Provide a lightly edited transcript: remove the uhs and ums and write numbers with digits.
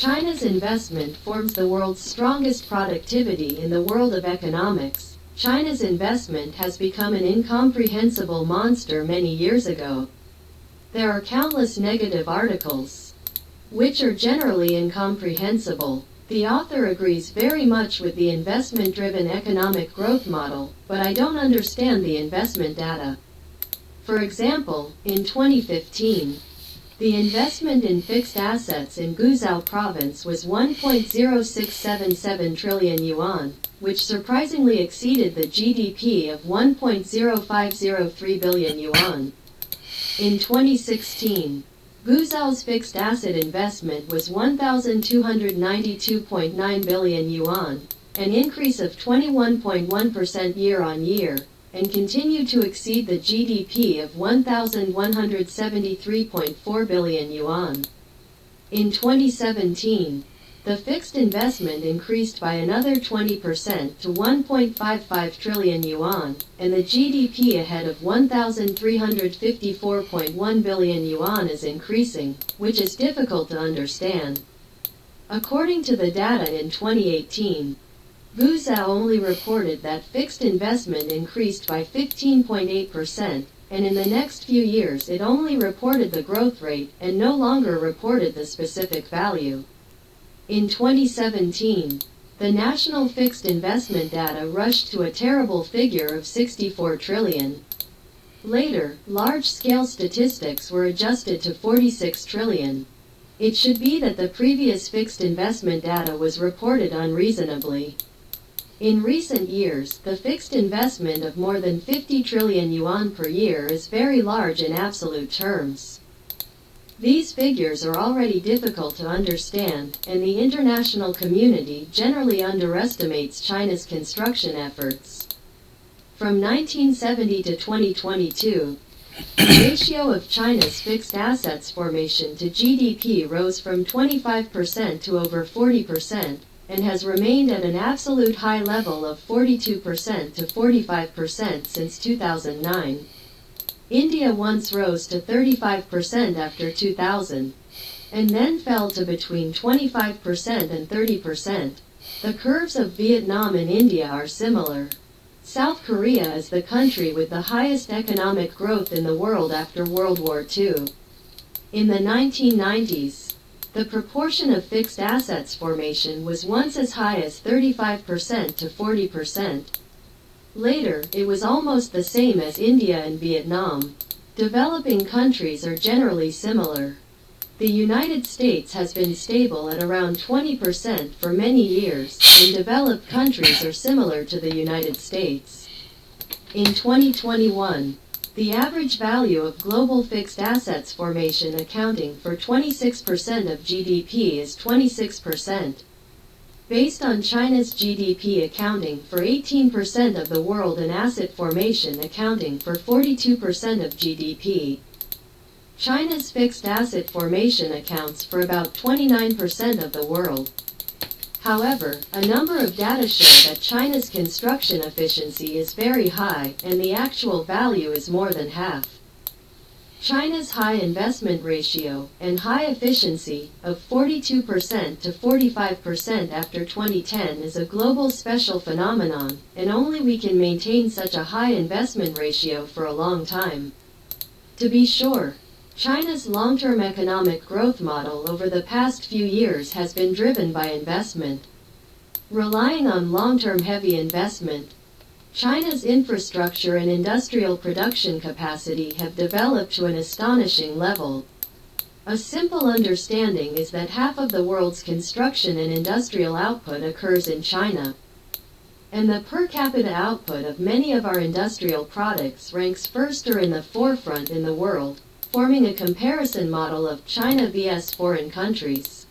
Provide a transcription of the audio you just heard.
China's investment forms the world's strongest productivity in the world of economics. China's investment has become an incomprehensible monster many years ago. There are countless negative articles, which are generally incomprehensible. The author agrees very much with the investment-driven economic growth model, but I don't understand the investment data. For example, in 2015, the investment in fixed assets in Guizhou province was 1.0677 trillion yuan, which surprisingly exceeded the GDP of 1.0503 billion yuan. In 2016, Guizhou's fixed asset investment was 1,292.9 billion yuan, an increase of 21.1% year-on-year, and continued to exceed the GDP of 1,173.4 billion yuan. In 2017, the fixed investment increased by another 20% to 1.55 trillion yuan, and the GDP ahead of 1,354.1 billion yuan is increasing, which is difficult to understand. According to the data in 2018, Guizhou only reported that fixed investment increased by 15.8%, and in the next few years it only reported the growth rate and no longer reported the specific value. In 2017, the national fixed investment data rushed to a terrible figure of 64 trillion. Later, large-scale statistics were adjusted to 46 trillion. It should be that the previous fixed investment data was reported unreasonably. In recent years, the fixed investment of more than 50 trillion yuan per year is very large in absolute terms. These figures are already difficult to understand, and the international community generally underestimates China's construction efforts. From 1970 to 2022, the ratio of China's fixed assets formation to GDP rose from 25% to over 40%, and has remained at an absolute high level of 42% to 45% since 2009. India once rose to 35% after 2000, and then fell to between 25% and 30%. The curves of Vietnam and India are similar. South Korea is the country with the highest economic growth in the world after World War II. In the 1990s, the proportion of fixed assets formation was once as high as 35% to 40%. Later, it was almost the same as India and Vietnam. Developing countries are generally similar. The United States has been stable at around 20% for many years, and developed countries are similar to the United States. In 2021, the average value of global fixed assets formation accounting for 26% of GDP is 26%. Based on China's GDP accounting for 18% of the world and asset formation accounting for 42% of GDP. China's fixed asset formation accounts for about 29% of the world. However, a number of data show that China's construction efficiency is very high, and the actual value is more than half. China's high investment ratio and high efficiency of 42% to 45% after 2010 is a global special phenomenon, and only we can maintain such a high investment ratio for a long time. To be sure, China's long-term economic growth model over the past few years has been driven by investment. Relying on long-term heavy investment, China's infrastructure and industrial production capacity have developed to an astonishing level. A simple understanding is that half of the world's construction and industrial output occurs in China. And the per capita output of many of our industrial products ranks first or in the forefront in the world, forming a comparison model of China vs foreign countries.